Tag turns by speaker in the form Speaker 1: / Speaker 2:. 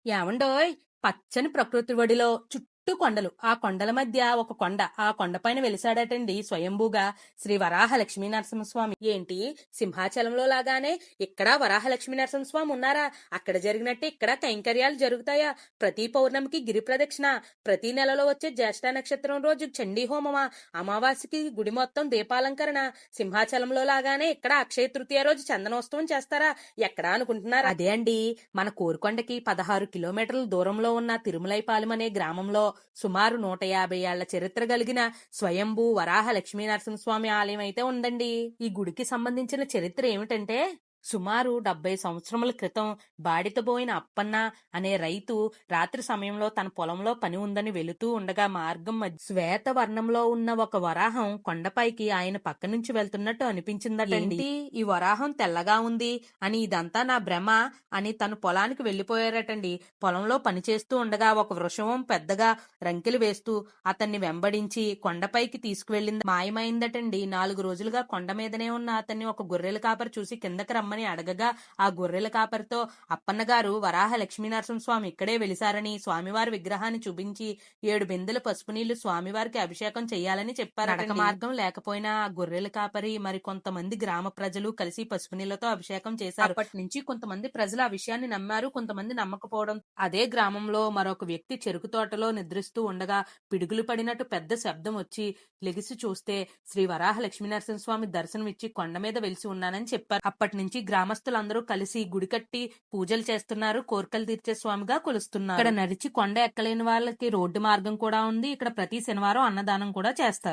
Speaker 1: ఏవండోయ్! పచ్చని ప్రకృతి ఒడిలో చుట్టూ కొండలు. ఆ కొండల మధ్య ఒక కొండ. ఆ కొండపైన వెలిసాడటండి స్వయంభూగా శ్రీ వరాహ లక్ష్మీ నరసింహస్వామి. ఏంటి సింహాచలంలో లాగానే ఇక్కడ వరాహ లక్ష్మీ నరసింహస్వామి ఉన్నారా? అక్కడ జరిగినట్టే ఇక్కడ కైంకర్యాలు జరుగుతాయా? ప్రతి పౌర్ణమికి గిరి ప్రదక్షిణ, ప్రతి నెలలో వచ్చే జ్యేష్ఠ నక్షత్రం రోజు చండీ హోమమా, అమావాస్యకి గుడి మొత్తం దీపాలంకరణ, సింహాచలంలో లాగానే ఇక్కడ అక్షయ తృతీయ రోజు చందనోత్సవం చేస్తారా? ఎక్కడా అనుకుంటున్నారా? అదే అండి, మన కోరుకొండకి 16 కిలోమీటర్ల దూరంలో ఉన్న తిరుమలైపాలెం అనే గ్రామంలో సుమారు 150 ఏళ్ల చరిత్ర కలిగిన స్వయంభూ వరాహ లక్ష్మీ నరసింహస్వామి ఆలయం అయితే ఉందండి. ఈ గుడికి సంబంధించిన చరిత్ర ఏమిటంటే, సుమారు 70 సంవత్సరముల క్రితం బాడితబోయిన అప్పన్న అనే రైతు రాత్రి సమయంలో తన పొలంలో పని ఉందని వెళుతూ ఉండగా మార్గం మధ్య శ్వేత వర్ణంలో ఉన్న ఒక వరాహం కొండపైకి ఆయన పక్క నుంచి వెళ్తున్నట్టు అనిపించిందటండి. ఏంటి ఈ వరాహం తెల్లగా ఉంది అని, ఇదంతా నా భ్రమ అని తను పొలానికి వెళ్లిపోయారటండి. పొలంలో పని చేస్తూ ఉండగా ఒక వృషభం పెద్దగా రంకెలు వేస్తూ అతన్ని వెంబడించి కొండపైకి తీసుకువెళ్లింది, మాయమైందటండి. 4 రోజులుగా కొండ మీదనే ఉన్న అతన్ని ఒక గొర్రెల కాపరి చూసి కిందకి రమ్మని అడగగా, ఆ గొర్రెల కాపరితో అప్పన్న గారు వరాహ లక్ష్మీ నరసింహస్వామి ఇక్కడే వెలిసారని, స్వామివారి విగ్రహాన్ని చూపించి 7 బిందెల పసుపు నీళ్లు స్వామివారికి అభిషేకం చేయాలని చెప్పారు. నడక మార్గం లేకపోయినా ఆ గొర్రెల కాపరి మరి కొంతమంది గ్రామ ప్రజలు కలిసి పసుపు నీళ్లతో అభిషేకం చేశారు. అప్పటి నుంచి కొంతమంది ప్రజలు ఆ విషయాన్ని నమ్మారు, కొంతమంది నమ్మకపోవడం. అదే గ్రామంలో మరొక వ్యక్తి చెరుకు తోటలో నిద్రిస్తూ ఉండగా పిడుగులు పడినట్టు పెద్ద శబ్దం వచ్చి లెగిసి చూస్తే శ్రీ వరాహ లక్ష్మీ నరసింహస్వామి దర్శనం ఇచ్చి కొండ మీద వెలిసి ఉన్నానని చెప్పారు. అప్పటి నుంచి గ్రామస్తులందరూ కలిసి గుడి కట్టి పూజలు చేస్తున్నారు, కోర్కెలు తీర్చే స్వామిగా కొలుస్తున్నారు. ఇక్కడ నడిచి కొండ ఎక్కలేని వాళ్ళకి రోడ్డు మార్గం కూడా ఉంది. ఇక్కడ ప్రతి శనివారం అన్నదానం కూడా చేస్తారు.